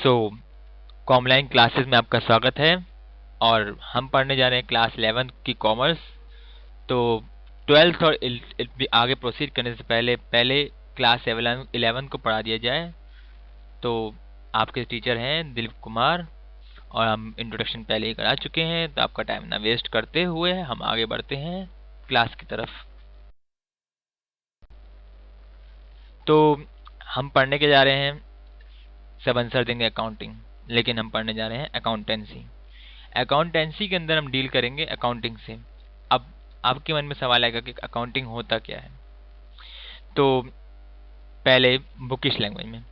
सो कॉमलाइन classes में आपका स्वागत है और हम पढ़ने जा रहे हैं क्लास 11 की कॉमर्स। तो 12th और आगे प्रोसीड करने से पहले पहले क्लास 11 को पढ़ा दिया जाए। तो आपके टीचर हैं दिलीप कुमार और हम इंट्रोडक्शन पहले ही करा चुके हैं, तो आपका टाइम ना वेस्ट करते हुए हम आगे बढ़ते हैं क्लास की तरफ। तो हम पढ़ने के जा रहे हैं सब आंसर देंगे अकाउंटिंग, लेकिन हम पढ़ने जा रहे हैं अकाउंटेंसी। अकाउंटेंसी के अंदर हम डील करेंगे अकाउंटिंग से। अब आपके मन में सवाल आएगा कि अकाउंटिंग होता क्या है। तो पहले बुकिश लैंग्वेज में,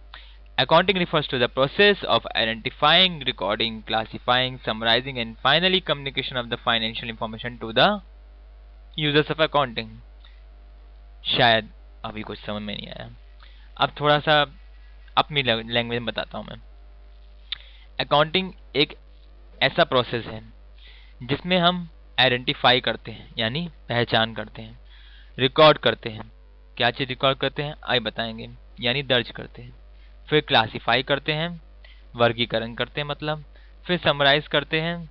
accounting refers to the process of identifying, recording, classifying, summarizing and finally communication of the financial information to the users of accounting। शायद अभी कुछ समझ में नहीं आया, अब थोड़ा सा अपनी लैंग्वेज में बताता हूं मैं। अकाउंटिंग एक ऐसा प्रोसेस है जिसमें हम आइडेंटिफाई करते हैं यानी पहचान करते हैं, रिकॉर्ड करते हैं। क्या चीज़ रिकॉर्ड करते हैं आइए बताएंगे, यानी दर्ज करते हैं। फिर क्लासिफाई करते हैं, वर्गीकरण करते हैं मतलब, फिर समराइज करते हैं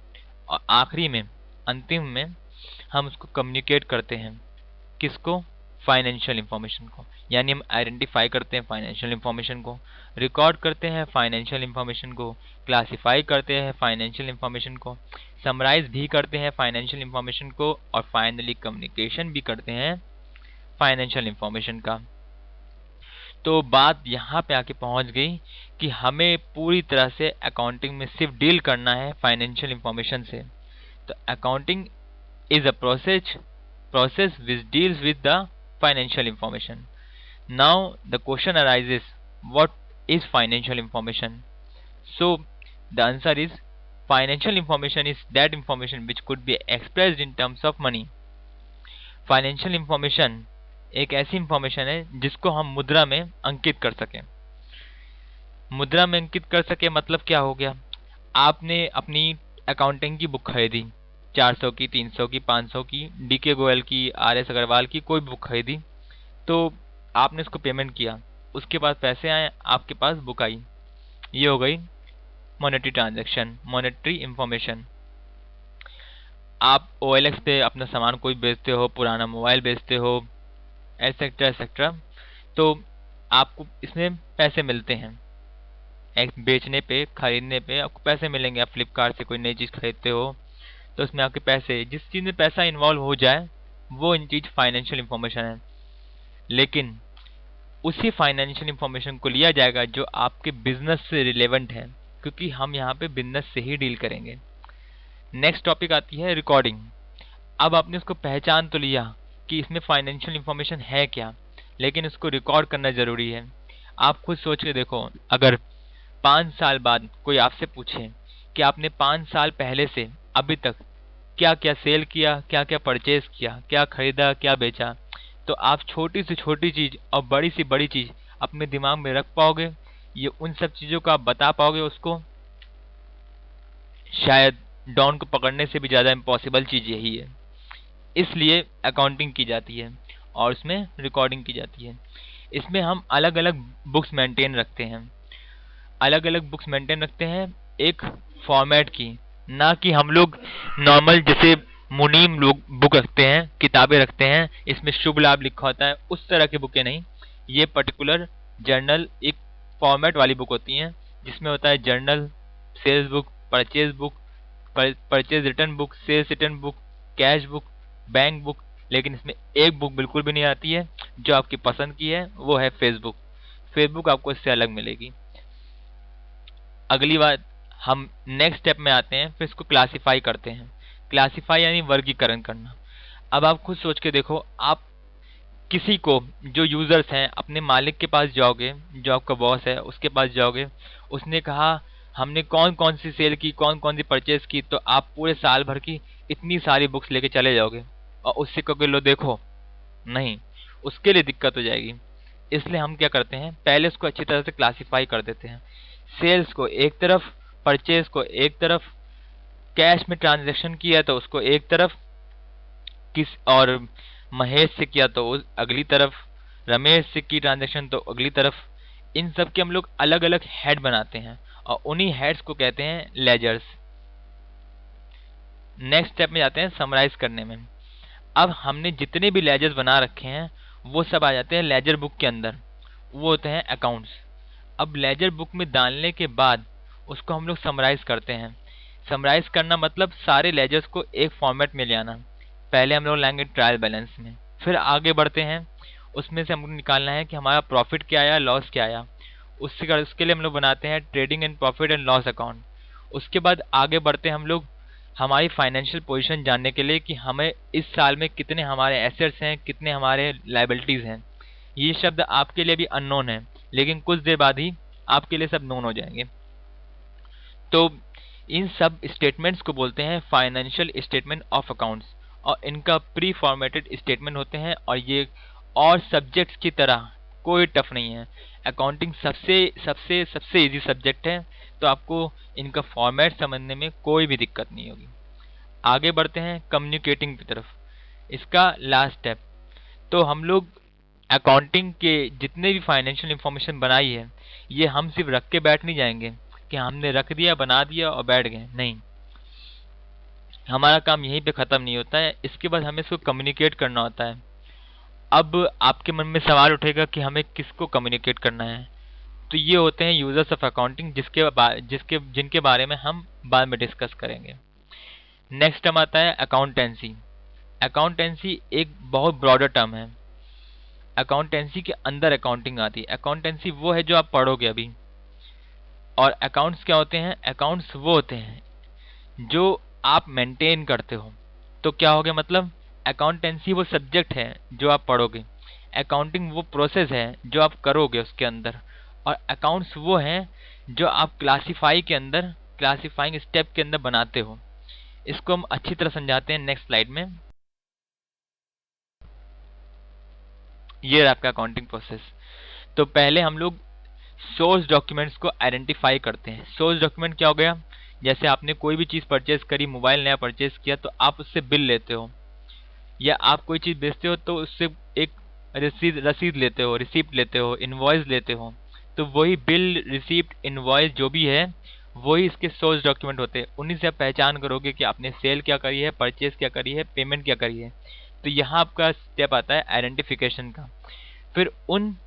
और आखिरी में अंतिम में हम उसको कम्युनिकेट करते हैं। किसको? फाइनेंशियल इंफॉर्मेशन को। यानी हम आइडेंटिफाई करते हैं फाइनेंशियल इंफॉर्मेशन को, रिकॉर्ड करते हैं फाइनेंशियल इंफॉर्मेशन को, क्लासिफाई करते हैं फाइनेंशियल इंफॉर्मेशन को, समराइज भी करते हैं फाइनेंशियल इंफॉर्मेशन को और फाइनली कम्युनिकेशन भी करते हैं फाइनेंशियल इंफॉर्मेशन का। तो बात यहाँ पे आके पहुँच गई कि हमें पूरी तरह से अकाउंटिंग में सिर्फ डील करना है फाइनेंशियल इंफॉर्मेशन से। तो accounting is a process which deals with the financial information. Now the question arises, what is financial information? So the answer is, financial information is that information which could be expressed in terms of money। Financial information एक ऐसी information है जिसको हम मुद्रा में अंकित कर सकें। मुद्रा में अंकित कर सके मतलब क्या हो गया? आपने अपनी अकाउंटिंग की बुक खरीदी, 400 की, 300 की, 500 की, डीके गोयल की, आर.एस. अग्रवाल की, कोई बुक खरीदी, तो आपने उसको पेमेंट किया, उसके बाद पैसे आए, आपके पास बुक आई। ये हो गई मॉनेटरी ट्रांजैक्शन, मॉनेटरी इंफॉर्मेशन। आप OLX पे अपना सामान कोई बेचते हो, पुराना मोबाइल बेचते हो, एटसेट्रा एटसेट्रा, तो आपको इसमें पैसे मिलते हैं। एक बेचने पे, खरीदने पे आपको पैसे मिलेंगे। आप फ्लिपकार्ट से कोई नई चीज़ खरीदते हो तो उसमें आपके पैसे, जिस चीज़ में पैसा इन्वॉल्व हो जाए वो इन चीज़ फाइनेंशियल इंफॉर्मेशन है। लेकिन उसी फाइनेंशियल इंफॉर्मेशन को लिया जाएगा जो आपके बिजनेस से रिलेवेंट है, क्योंकि हम यहाँ पे बिजनेस से ही डील करेंगे। नेक्स्ट टॉपिक आती है रिकॉर्डिंग। अब आपने उसको पहचान तो लिया कि इसमें फाइनेंशियल इंफॉर्मेशन है क्या, लेकिन उसको रिकॉर्ड करना ज़रूरी है। आप खुद सोच के देखो, अगर 5 साल बाद कोई आपसे पूछे कि आपने 5 साल पहले से अभी तक क्या क्या सेल किया, क्या क्या परचेज किया, क्या खरीदा, क्या बेचा, तो आप छोटी से छोटी चीज़ और बड़ी से बड़ी चीज़ अपने दिमाग में रख पाओगे? ये उन सब चीज़ों को आप बता पाओगे उसको? शायद डॉन को पकड़ने से भी ज़्यादा इम्पॉसिबल चीज़ यही है। इसलिए अकाउंटिंग की जाती है और उसमें रिकॉर्डिंग की जाती है। इसमें हम अलग अलग बुक्स मेंटेन रखते हैं, अलग अलग बुक्स मेंटेन रखते हैं एक फॉर्मेट की, ना कि हम लोग नॉर्मल जैसे मुनीम लोग बुक रखते हैं, किताबें रखते हैं, इसमें शुभ लाभ लिखा होता है, उस तरह की बुकें नहीं। ये पर्टिकुलर जर्नल एक फॉर्मेट वाली बुक होती हैं जिसमें होता है journal, sales book, purchase book, purchase return book, sales return book, cash book, bank book. लेकिन इसमें एक बुक बिल्कुल भी नहीं आती है जो आपकी पसंद की है, वो है फेसबुक। फेसबुक आपको इससे अलग मिलेगी। अगली बात, हम नेक्स्ट स्टेप में आते हैं, फिर इसको क्लासिफाई करते हैं। क्लासिफाई यानी वर्गीकरण करना। अब आप खुद सोच के देखो, आप किसी को, जो यूजर्स हैं, अपने मालिक के पास जाओगे, जो आपका बॉस है उसके पास जाओगे, उसने कहा हमने कौन कौन सी सेल की, कौन कौन सी परचेज की, तो आप पूरे साल भर की इतनी सारी बुक्स लेके चले जाओगे और उससे कहोगे लो देखो, नहीं, उसके लिए दिक्कत हो जाएगी। इसलिए हम क्या करते हैं, पहले उसको अच्छी तरह से क्लासिफाई कर देते हैं। सेल्स को एक तरफ, परचेज को एक तरफ, कैश में ट्रांजैक्शन किया तो उसको एक तरफ, किस और महेश से किया तो अगली तरफ, रमेश से की ट्रांजैक्शन तो अगली तरफ। इन सब के हम लोग अलग अलग हेड बनाते हैं और उन्हीं हेड्स को कहते हैं लेजर्स। नेक्स्ट स्टेप में जाते हैं समराइज करने में। अब हमने जितने भी लेजर्स बना रखे हैं वो सब आ जाते हैं लेजर बुक के अंदर, वो होते हैं अकाउंट्स। अब लेजर बुक में डालने के बाद उसको हम लोग समराइज करते हैं। समराइज करना मतलब सारे लेजर्स को एक फॉर्मेट में ले आना। पहले हम लोग लाएंगे ट्रायल बैलेंस में, फिर आगे बढ़ते हैं, उसमें से हमको निकालना है कि हमारा प्रॉफिट क्या आया, लॉस क्या आया। उसके लिए हम लोग बनाते हैं trading and profit and loss account. उसके बाद आगे बढ़ते हैं हम लोग हमारी फाइनेंशियल पोजीशन जानने के लिए कि हमें इस साल में कितने हमारे एसेट्स हैं, कितने हमारे लायबिलिटीज हैं। ये शब्द आपके लिए भी अननोन है, लेकिन कुछ देर बाद ही आपके लिए सब नोन हो जाएंगे। तो इन सब स्टेटमेंट्स को बोलते हैं फाइनेंशियल स्टेटमेंट ऑफ अकाउंट्स, और इनका प्री फॉर्मेटेड स्टेटमेंट होते हैं। और ये और सब्जेक्ट्स की तरह कोई टफ नहीं है। अकाउंटिंग सबसे सबसे सबसे इजी सब्जेक्ट है, तो आपको इनका फॉर्मेट समझने में कोई भी दिक्कत नहीं होगी। आगे बढ़ते हैं कम्युनिकेटिंग की तरफ, इसका लास्ट स्टेप। तो हम लोग अकाउंटिंग के जितने भी फाइनेंशियल इंफॉर्मेशन बनाई है, ये हम सिर्फ रख के बैठ नहीं जाएंगे कि हमने रख दिया, बना दिया और बैठ गए। नहीं, हमारा काम यहीं पे खत्म नहीं होता है। इसके बाद हमें इसको कम्युनिकेट करना होता है। अब आपके मन में सवाल उठेगा कि हमें किसको कम्युनिकेट करना है। तो ये होते हैं यूजर्स ऑफ अकाउंटिंग, जिनके बारे में हम बाद में डिस्कस करेंगे। नेक्स्ट टर्म आता है अकाउंटेंसी। अकाउंटेंसी एक बहुत ब्रॉडर टर्म है। अकाउंटेंसी के अंदर अकाउंटिंग आती है। अकाउंटेंसी वो है जो आप पढ़ोगे अभी। और अकाउंट्स क्या होते हैं? अकाउंट्स वो होते हैं जो आप मेंटेन करते हो। तो क्या हो गया मतलब, अकाउंटेंसी वो सब्जेक्ट है जो आप पढ़ोगे, अकाउंटिंग वो प्रोसेस है जो आप करोगे उसके अंदर, और अकाउंट्स वो हैं जो आप क्लासिफाइंग स्टेप के अंदर बनाते हो। इसको हम अच्छी तरह समझाते हैं नेक्स्ट स्लाइड में। ये रहा आपका अकाउंटिंग प्रोसेस। तो पहले हम लोग सोर्स डॉक्यूमेंट्स को आइडेंटिफाई करते हैं। सोर्स डॉक्यूमेंट क्या हो गया? जैसे आपने कोई भी चीज परचेज करी, मोबाइल नया परचेज किया, तो आप उससे बिल लेते हो, या आप कोई चीज बेचते हो तो उससे एक रसीद लेते हो, रिसिप्ट लेते हो, इनवॉइस लेते हो। तो वही बिल, रिसिप्ट, इनवॉइस जो भी है वही इसके सोर्स डॉक्यूमेंट होते हैं। उन्हीं से आप पहचान करोगे कि आपने सेल क्या करी है, परचेज क्या करी है, पेमेंट क्या करी है। तो यहाँ आपका स्टेप आता है आइडेंटिफिकेशन का। फिर उन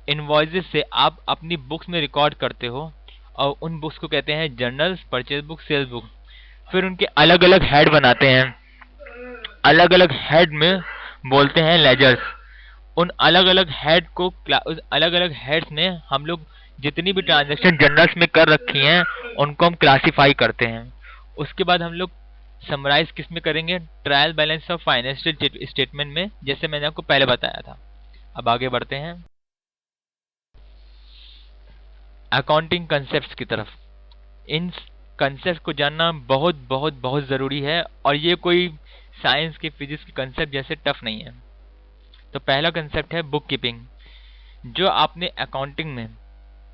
इनवॉइसेस से आप अपनी बुक्स में रिकॉर्ड करते हो, और उन बुक्स को कहते हैं journals, purchase book, sales book. फिर उनके अलग अलग हेड बनाते हैं, अलग अलग हेड में बोलते हैं लेजर्स। उन अलग अलग हेड को, उस अलग अलग हेड्स में हम लोग जितनी भी ट्रांजैक्शन जर्नल्स में कर रखी हैं उनको हम क्लासिफाई करते हैं। उसके बाद हम लोग समराइज किस में करेंगे? Trial balance of financial statement में, जैसे मैंने आपको पहले बताया था। अब आगे बढ़ते हैं अकाउंटिंग कंसेप्ट्स की तरफ। इन कंसेप्ट को जानना बहुत बहुत बहुत ज़रूरी है, और ये कोई साइंस के, फिजिक्स के कंसेप्ट जैसे टफ नहीं है। तो पहला कंसेप्ट है बुक कीपिंग। जो आपने अकाउंटिंग में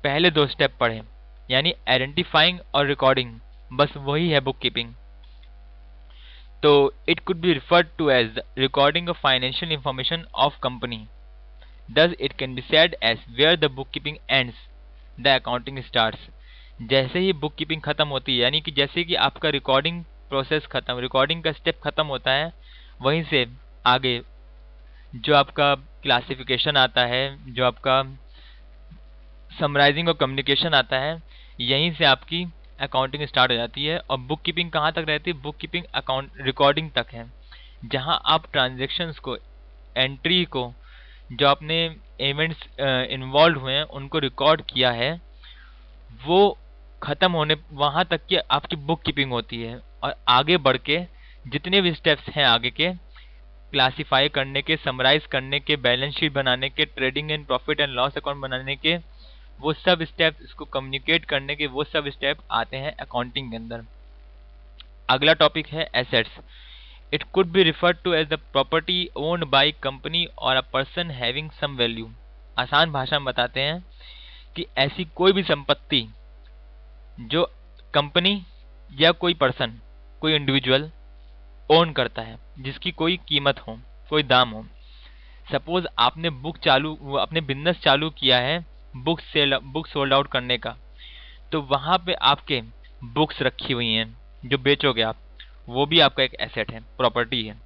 पहले दो स्टेप पढ़े, यानी आइडेंटिफाइंग और रिकॉर्डिंग, बस वही है बुक कीपिंग। तो it could be referred to as recording of financial information of company. Thus it can be said as where the bookkeeping ends, the accounting starts। जैसे ही बुक कीपिंग खत्म होती है, यानी कि जैसे कि आपका रिकॉर्डिंग प्रोसेस खत्म, रिकॉर्डिंग का स्टेप खत्म होता है, वहीं से आगे जो आपका क्लासिफिकेशन आता है, जो आपका समराइजिंग और कम्युनिकेशन आता है, यहीं से आपकी अकाउंटिंग स्टार्ट हो जाती है। और बुक कीपिंग कहाँ तक रहती है? बुक कीपिंग अकाउंट रिकॉर्डिंग तक है, जहाँ आप ट्रांजेक्शन्स को, एंट्री को, जो आपने इवेंट्स इन्वॉल्व हुए हैं उनको रिकॉर्ड किया है, वो खत्म होने वहां तक की आपकी बुक कीपिंग होती है। और आगे बढ़ के जितने भी स्टेप्स हैं आगे के, क्लासिफाई करने के, समराइज करने के, बैलेंस शीट बनाने के, trading and profit and loss account बनाने के, वो सब स्टेप, इसको कम्युनिकेट करने के वो सब स्टेप आते हैं अकाउंटिंग के अंदर। अगला टॉपिक है assets. It could be referred to as the property owned by company or a person having some value। आसान भाषा में बताते हैं कि ऐसी कोई भी संपत्ति जो कंपनी या कोई पर्सन, कोई इंडिविजुअल ओन करता है, जिसकी कोई कीमत हो, कोई दाम हो। सपोज आपने बिजनेस चालू किया है बुक सोल्ड आउट करने का, तो वहाँ पे आपके बुक्स रखी हुई हैं जो बेचोगे आप, वो भी आपका एक एसेट है, प्रॉपर्टी है।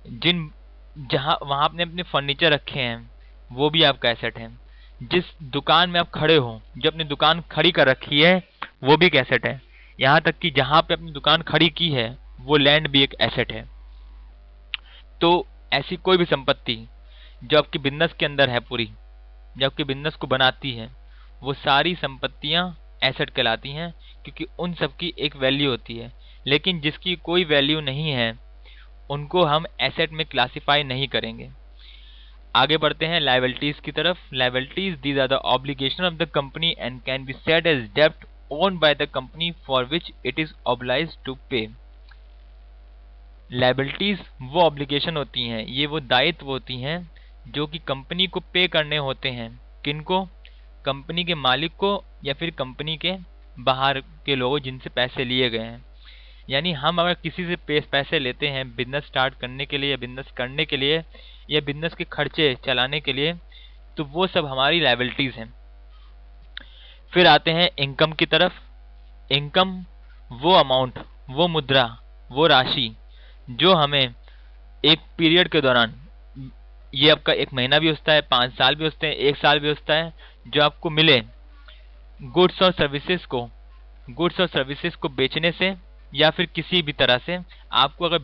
जिन जहाँ वहाँ आपने अपने फर्नीचर रखे हैं वो भी आपका एसेट है। जिस दुकान में आप खड़े हो, जो अपनी दुकान खड़ी कर रखी है, वो भी एक एसेट है। यहाँ तक कि जहाँ पे अपनी दुकान खड़ी की है वो लैंड भी एक एसेट है। तो ऐसी कोई भी संपत्ति जो आपके बिजनेस के अंदर है पूरी, जो आपके बिजनेस को बनाती है, वो सारी संपत्तियां एसेट कहलाती हैं, क्योंकि उन सब की एक वैल्यू होती है। लेकिन जिसकी कोई वैल्यू नहीं है उनको हम एसेट में क्लासिफाई नहीं करेंगे। आगे बढ़ते हैं लायबिलिटीज की तरफ। Liabilities, these are the obligation of the company and can be said as डेब्ट owned by the company for which it is obliged to pay. Liabilities वो ऑब्लिगेशन होती हैं, ये वो दायित्व होती हैं जो कि कंपनी को पे करने होते हैं। किनको? कंपनी के मालिक को या फिर कंपनी के बाहर के लोग जिनसे पैसे लिए गए हैं। यानी हम अगर किसी से पैसे लेते हैं बिजनेस स्टार्ट करने के लिए या बिजनेस करने के लिए या बिजनेस के खर्चे चलाने के लिए, तो वो सब हमारी लायबिलिटीज हैं। फिर आते हैं इनकम की तरफ। इनकम वो अमाउंट, वो मुद्रा, वो राशि जो हमें एक पीरियड के दौरान, ये आपका 1 महीना भी हो सकता है, 5 साल भी हो सकते हैं, 1 साल भी हो सकता है, जो आपको मिले गुड्स और सर्विसेज को बेचने से या फिर किसी भी तरह से। आपको अगर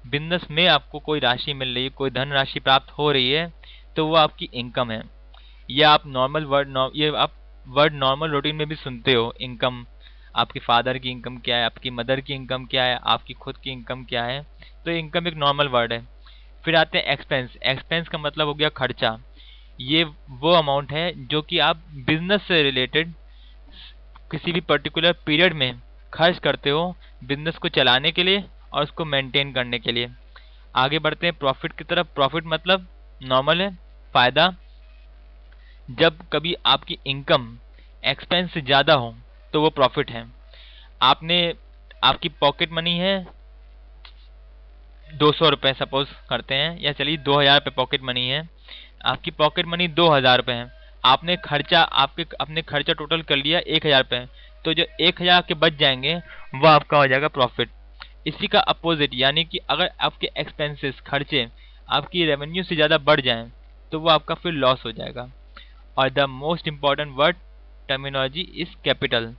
बिजनेस में आपको कोई राशि मिल रही है, कोई धन राशि प्राप्त हो रही है, तो वो आपकी इनकम है। ये आप वर्ड नॉर्मल रूटीन में भी सुनते हो। इनकम, आपके फादर की इनकम क्या है, आपकी मदर की इनकम क्या है, आपकी खुद की इनकम क्या है। तो इनकम एक नॉर्मल वर्ड है। फिर आते हैं एक्सपेंस। एक्सपेंस का मतलब हो गया खर्चा। ये वो अमाउंट है जो कि आप बिजनेस से रिलेटेड किसी भी पर्टिकुलर पीरियड में खर्च करते हो बिजनेस को चलाने के लिए और उसको मेंटेन करने के लिए। आगे बढ़ते हैं प्रॉफिट की तरफ। प्रॉफिट मतलब नॉर्मल है, फायदा। जब कभी आपकी इनकम एक्सपेंस से ज्यादा हो तो वो प्रॉफिट है। आपकी पॉकेट मनी है 200 रुपए सपोज करते हैं, या चलिए 2000 रुपए पॉकेट मनी है। आपकी पॉकेट मनी 2000 रुपए है। आपने अपने खर्चा टोटल कर लिया 1000 रुपए, तो जो 1000 के बच जाएंगे वो आपका हो जाएगा प्रॉफिट। इसी का अपोजिट, यानी कि अगर आपके एक्सपेंसेस, खर्चे आपकी रेवेन्यू से ज्यादा बढ़ जाएं तो वो आपका फिर लॉस हो जाएगा। और the most important word terminology is capital.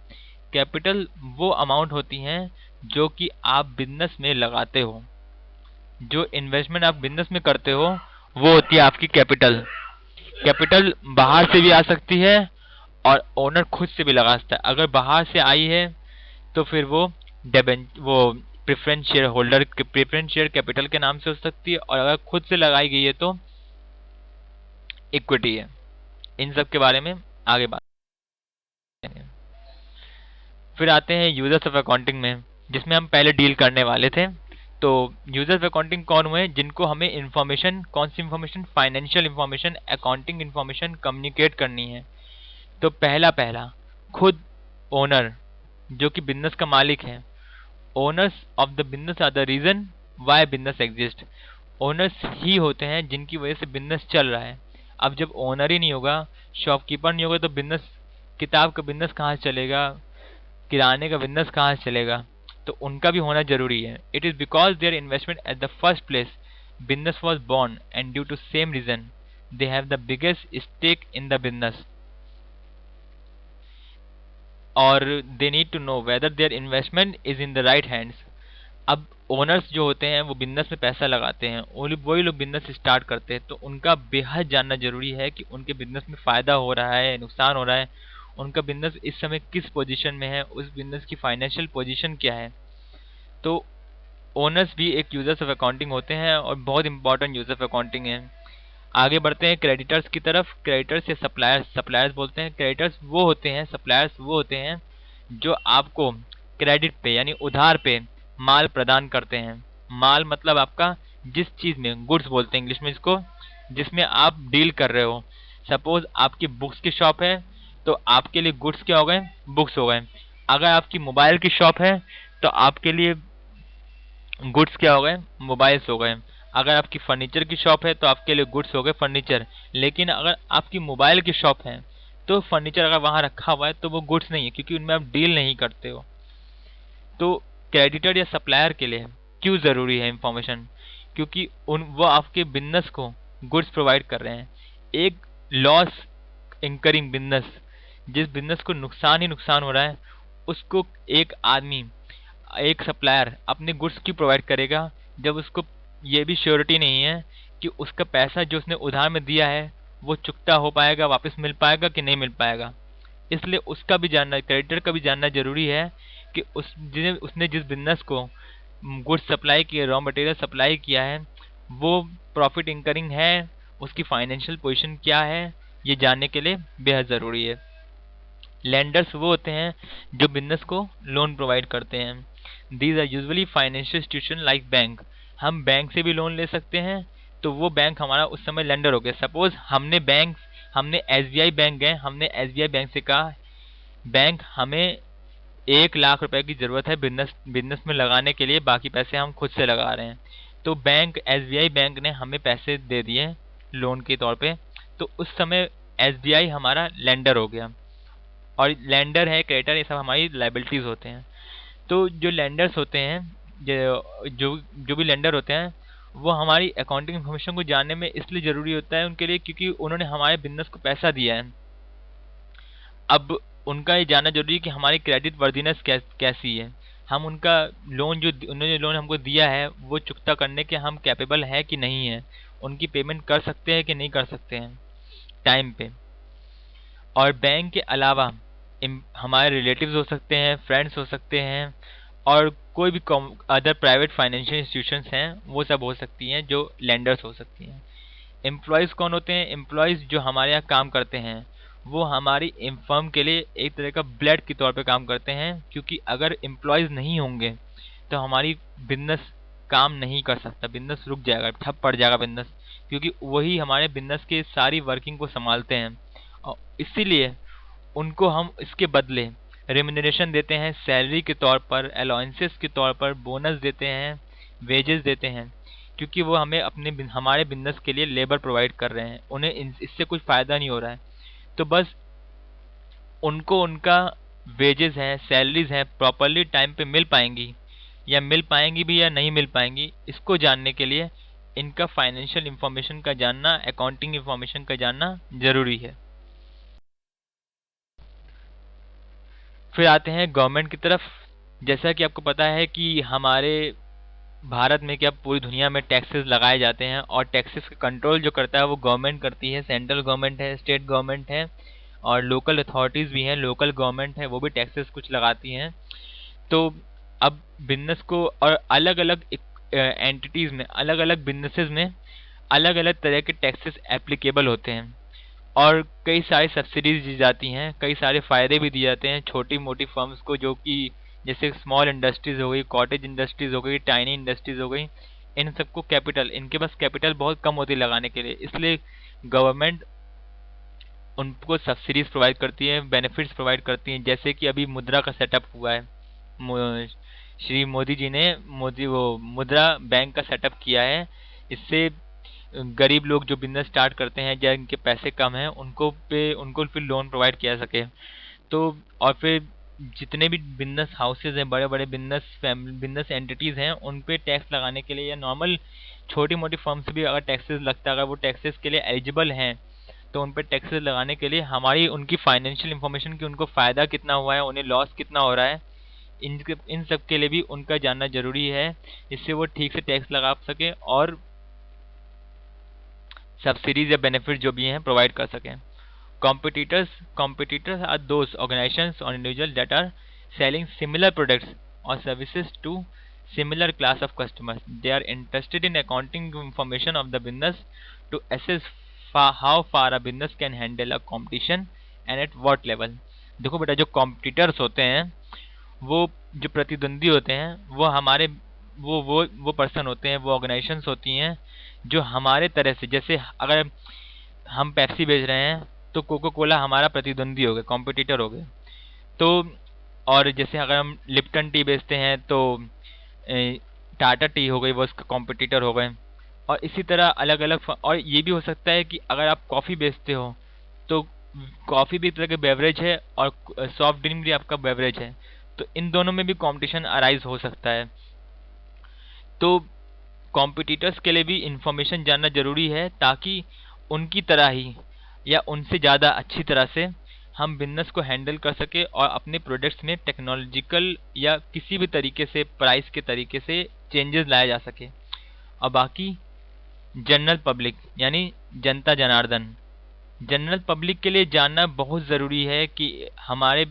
Capital वो अमाउंट होती हैं जो कि आप बिजनेस में लगाते हो, जो इन्वेस्टमेंट आप बिजनेस में करते हो वो होती है आपकी कैपिटल। कैपिटल बाहर से भी आ सकती है और ओनर खुद से भी लगा सकता है। अगर बाहर से आई है तो फिर वो प्रेफरेंस शेयर कैपिटल के नाम से हो सकती है, और अगर खुद से लगाई गई है तो इक्विटी है। इन सब के बारे में आगे बात करेंगे। फिर आते हैं यूजर्स ऑफ अकाउंटिंग में, जिसमें हम पहले डील करने वाले थे। तो यूजर्स ऑफ अकाउंटिंग कौन हुए? जिनको हमें इंफॉर्मेशन, कौन सी information? Financial information, accounting information communicate करनी है। तो पहला खुद ओनर, जो कि बिजनेस का मालिक है। Owners of the business are the reason why business exist. Owners ही होते हैं जिनकी वजह से बिजनेस चल रहा है। अब जब ओनर ही नहीं होगा, शॉपकीपर नहीं होगा, तो बिजनेस, किताब का बिजनेस कहाँ से चलेगा, किराने का बिजनेस कहाँ से चलेगा? तो उनका भी होना जरूरी है। It is because their investment at the first place business was born and due to same reason they have the biggest stake in the business, और they need to know whether their investment is in the right hands. अब owners जो होते हैं वो business में पैसा लगाते हैं, वही लोग बिजनेस स्टार्ट करते हैं, तो उनका बेहद जानना जरूरी है कि उनके बिजनेस में फायदा हो रहा है, नुकसान हो रहा है, उनका बिजनेस इस समय किस पोजीशन में है, उस बिजनेस की फाइनेंशियल पोजीशन क्या है। तो ओनर्स भी एक यूजर्स ऑफ अकाउंटिंग होते हैं और बहुत इंपॉर्टेंट यूजर ऑफ अकाउंटिंग है। आगे बढ़ते हैं क्रेडिटर्स की तरफ। क्रेडिटर्स या सप्लायर्स बोलते हैं। क्रेडिटर्स वो होते हैं, सप्लायर्स वो होते हैं जो आपको क्रेडिट पे यानी उधार पे माल प्रदान करते हैं। माल मतलब आपका जिस चीज में, गुड्स बोलते हैं इंग्लिश में इसको, जिसमें आप डील कर रहे हो। सपोज आपकी बुक्स की शॉप है तो आपके लिए गुड्स क्या हो गए? बुक्स हो गए। अगर आपकी मोबाइल की शॉप है तो आपके लिए गुड्स क्या हो गए? मोबाइल्स हो गए। अगर आपकी फर्नीचर की शॉप है तो आपके लिए गुड्स हो गए फर्नीचर। लेकिन अगर आपकी मोबाइल की शॉप है तो फर्नीचर अगर वहाँ रखा हुआ है तो वो गुड्स नहीं है, क्योंकि उनमें आप डील नहीं करते हो। तो क्रेडिटर या सप्लायर के लिए क्यों ज़रूरी है इंफॉर्मेशन? क्योंकि वो आपके बिजनेस को गुड्स प्रोवाइड कर रहे हैं। एक लॉस इंकरिंग बिजनेस, जिस बिजनेस को नुकसान ही नुकसान हो रहा है, उसको एक आदमी, एक सप्लायर अपने गुड्स क्यों प्रोवाइड करेगा, जब उसको ये भी श्योरिटी नहीं है कि उसका पैसा जो उसने उधार में दिया है वो चुकता हो पाएगा, वापस मिल पाएगा कि नहीं मिल पाएगा। इसलिए उसका भी जानना, क्रेडिटर का भी जानना जरूरी है कि उसने जिस बिजनेस को गुड्स सप्लाई किए, रॉ मटेरियल सप्लाई किया है, वो प्रॉफिट इंकरिंग है, उसकी फाइनेंशियल पोजीशन क्या है, ये जानने के लिए बेहद ज़रूरी है। लेंडर्स वो होते हैं जो बिजनेस को लोन प्रोवाइड करते हैं। These are usually financial institution like bank. हम बैंक से भी लोन ले सकते हैं, तो वो बैंक हमारा उस समय लेंडर हो गया। सपोज हमने एसबीआई बैंक गए, हमने एसबीआई बैंक से कहा बैंक हमें 1 लाख रुपए की जरूरत है बिजनेस में लगाने के लिए, बाकी पैसे हम खुद से लगा रहे हैं। तो बैंक, एसबीआई बैंक ने हमें पैसे दे दिए लोन के तौर पे, तो उस समय एसबीआई हमारा लेंडर हो गया। और लेंडर है, क्रेडिटर, ये सब हमारी लाइबिलिटीज होते हैं। तो जो लेंडर्स होते हैं, जो भी लेंडर होते हैं, वो हमारी अकाउंटिंग इन्फॉर्मेशन को जानने में इसलिए जरूरी होता है उनके लिए, क्योंकि उन्होंने हमारे बिजनेस को पैसा दिया है। अब उनका ये जानना जरूरी है कि हमारी क्रेडिट वर्दीनेस कैसी है, हम उनका लोन, जो उन्होंने लोन हमको दिया है, वो चुकता करने के हम कैपेबल है कि नहीं है, उनकी पेमेंट कर सकते हैं कि नहीं कर सकते हैं टाइम पे। और बैंक के अलावा हमारे रिलेटिव्स हो सकते हैं, फ्रेंड्स हो सकते हैं, और कोई भी अदर प्राइवेट फाइनेंशियल इंस्टीट्यूशंस हैं, वो सब हो सकती हैं जो लेंडर्स हो सकती हैं। एम्प्लॉयज़ कौन होते हैं? एम्प्लॉयज़ जो हमारे यहाँ काम करते हैं, वो हमारी फर्म के लिए एक तरह का ब्लड के तौर पे काम करते हैं, क्योंकि अगर एम्प्लॉयज़ नहीं होंगे तो हमारी बिजनेस काम नहीं कर सकता, बिजनेस रुक जाएगा, ठप पड़ जाएगा बिजनेस, क्योंकि वही हमारे बिजनेस की सारी वर्किंग को संभालते हैं। और इसीलिए उनको हम इसके बदले रेम्यूनरेशन देते हैं, सैलरी के तौर पर, अलाउंसेस के तौर पर, बोनस देते हैं, वेजेस देते हैं, क्योंकि वो हमें हमारे बिजनेस के लिए लेबर प्रोवाइड कर रहे हैं, उन्हें इससे कुछ फ़ायदा नहीं हो रहा है। तो बस उनको उनका वेजेस हैं, सैलरीज हैं, प्रॉपरली टाइम पे मिल पाएंगी, या मिल पाएंगी भी या नहीं मिल पाएंगी, इसको जानने के लिए इनका फाइनेंशियल इंफॉर्मेशन का जानना, अकाउंटिंग इंफॉर्मेशन का जानना जरूरी है। फिर आते हैं गवर्नमेंट की तरफ। जैसा कि आपको पता है कि हमारे भारत में क्या पूरी दुनिया में टैक्सेस लगाए जाते हैं, और टैक्सेस का कंट्रोल जो करता है वो गवर्नमेंट करती है। सेंट्रल गवर्नमेंट है, स्टेट गवर्नमेंट है, और लोकल अथॉरिटीज़ भी हैं, लोकल गवर्नमेंट है, वो भी टैक्सेस कुछ लगाती हैं। तो अब बिजनेस को, और अलग अलग एंटिटीज़ में, अलग अलग बिजनेसेस में अलग अलग तरह के टैक्सेस एप्लीकेबल होते हैं, और कई सारी सब्सिडीज दी जाती हैं, कई सारे फ़ायदे भी दिए जाते हैं छोटी मोटी फर्म्स को, जो कि जैसे स्मॉल इंडस्ट्रीज़ हो गई, कॉटेज इंडस्ट्रीज़ हो गई, टाइनी इंडस्ट्रीज़ हो गई, इन सबको कैपिटल, इनके पास कैपिटल बहुत कम होती है लगाने के लिए, इसलिए गवर्नमेंट उनको सब्सिडीज प्रोवाइड करती है, बेनिफिट्स प्रोवाइड करती हैं। जैसे कि अभी मुद्रा का सेटअप हुआ है, श्री मोदी जी ने वो मुद्रा बैंक का सेटअप किया है। इससे गरीब लोग जो बिजनेस स्टार्ट करते हैं, या इनके पैसे कम हैं, उनको फिर लोन प्रोवाइड किया सके। तो और फिर जितने भी बिजनेस हाउसेज हैं, बड़े बड़े बिजनेस एंटिटीज़ हैं, उन पे टैक्स लगाने के लिए, या नॉर्मल छोटी मोटी फर्म्स भी अगर टैक्सेस लगता है, अगर वो टैक्सेस के लिए एलिजिबल हैं, तो उन पे टैक्सेस लगाने के लिए हमारी उनकी फाइनेंशियल इन्फॉर्मेशन की, उनको फ़ायदा कितना हुआ है, उन्हें लॉस कितना हो रहा है, इन सब के लिए भी उनका जानना जरूरी है, जिससे वो ठीक से टैक्स लगा सके और सब्सिडीज या बेनिफिट जो भी हैं प्रोवाइड कर सकें। Competitors are those organizations or individuals that are selling similar products or services to similar class of customers. They are interested in accounting information of the business to assess how far a business can handle a competition and at what level. देखो बेटा, जो competitors होते हैं, वो जो प्रतिद्वंदी होते हैं, वो हमारे वो पर्सन होते हैं, वो ऑर्गेनाइजेशंस होती हैं जो हमारे तरह से, जैसे अगर हम पेप्सी बेच रहे हैं तो कोको कोला हमारा प्रतिद्वंदी हो गया, कॉम्पिटिटर हो गए। तो और जैसे अगर हम लिप्टन टी बेचते हैं तो टाटा टी हो गई, वो उसका कॉम्पिटिटर हो गए। और इसी तरह अलग अलग, और ये भी हो सकता है कि अगर आप कॉफ़ी बेचते हो तो कॉफ़ी भी एक तरह का बेवरेज है और सॉफ्ट ड्रिंक भी आपका बेवरेज है, तो इन दोनों में भी कंपटीशन अराइज हो सकता है। तो कॉम्पिटिटर्स के लिए भी इंफॉर्मेशन जानना ज़रूरी है, ताकि उनकी तरह ही या उनसे ज़्यादा अच्छी तरह से हम बिजनेस को हैंडल कर सके और अपने प्रोडक्ट्स में टेक्नोलॉजिकल या किसी भी तरीके से प्राइस के तरीके से चेंजेस लाया जा सके। और बाकी जनरल पब्लिक यानी जनता जनार्दन, जनरल पब्लिक के लिए जानना बहुत ज़रूरी है कि हमारे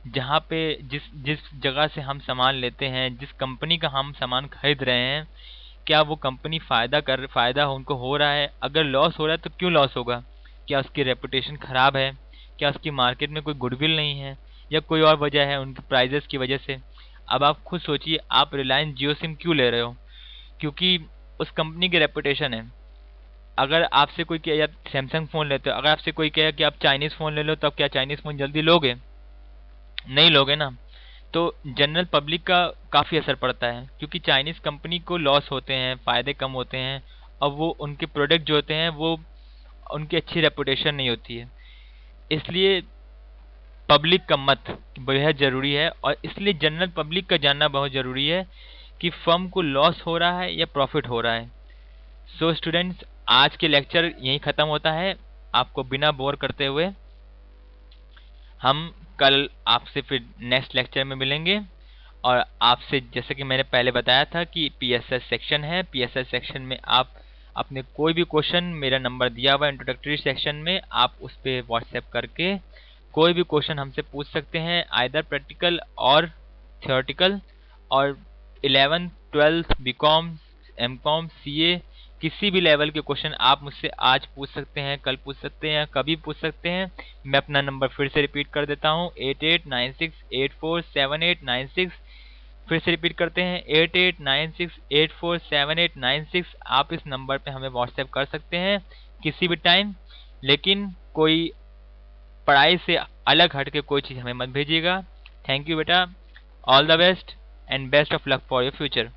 जहाँ पे जिस जिस जगह से हम सामान लेते हैं, जिस कंपनी का हम सामान खरीद रहे हैं, क्या वो कंपनी फ़ायदा उनको हो रहा है? अगर लॉस हो रहा है तो क्यों लॉस होगा? क्या उसकी रेपुटेशन ख़राब है? क्या उसकी मार्केट में कोई गुडविल नहीं है, या कोई और वजह है उनकी प्राइजेस की वजह से? अब आप खुद सोचिए, आप रिलायंस जियो सिम क्यों ले रहे हो? क्योंकि उस कंपनी की रेपुटेशन है। अगर आपसे कोई कहे, या सैमसंग फ़ोन लेते हो, अगर आपसे कोई कहे कि आप चाइनीज़ फ़ोन ले लो, तो आप क्या चाइनीज़ फ़ोन जल्दी लोगे? नहीं लोगे ना। तो जनरल पब्लिक का काफ़ी असर पड़ता है, क्योंकि चाइनीज़ कंपनी को लॉस होते हैं, फ़ायदे कम होते हैं, और वो उनके प्रोडक्ट जो होते हैं वो उनकी अच्छी रेपुटेशन नहीं होती है। इसलिए पब्लिक का मत बेहद ज़रूरी है, और इसलिए जनरल पब्लिक का जानना बहुत ज़रूरी है कि फर्म को लॉस हो रहा है या प्रॉफिट हो रहा है। सो स्टूडेंट्स, आज के लेक्चर यहीं ख़त्म होता है। आपको बिना बोर करते हुए हम कल आपसे फिर नेक्स्ट लेक्चर में मिलेंगे। और आपसे, जैसे कि मैंने पहले बताया था कि पीएसएस सेक्शन है, पीएसएस सेक्शन में आप अपने कोई भी क्वेश्चन, मेरा नंबर दिया हुआ है इंट्रोडक्टरी सेक्शन में, आप उस पर व्हाट्सएप करके कोई भी क्वेश्चन हमसे पूछ सकते हैं, आइदर प्रैक्टिकल और थियोरटिकल। और 11th 12th BCom, MCom, CA, किसी भी लेवल के क्वेश्चन आप मुझसे आज पूछ सकते हैं, कल पूछ सकते हैं, कभी पूछ सकते हैं। मैं अपना नंबर फिर से रिपीट कर देता हूँ, 8896847896। फिर से रिपीट करते हैं, 8896847896। आप इस नंबर पे हमें व्हाट्सएप कर सकते हैं किसी भी टाइम, लेकिन कोई पढ़ाई से अलग हट के कोई चीज़ हमें मत भेजिएगा। थैंक यू बेटा, all the best and best of luck for your future.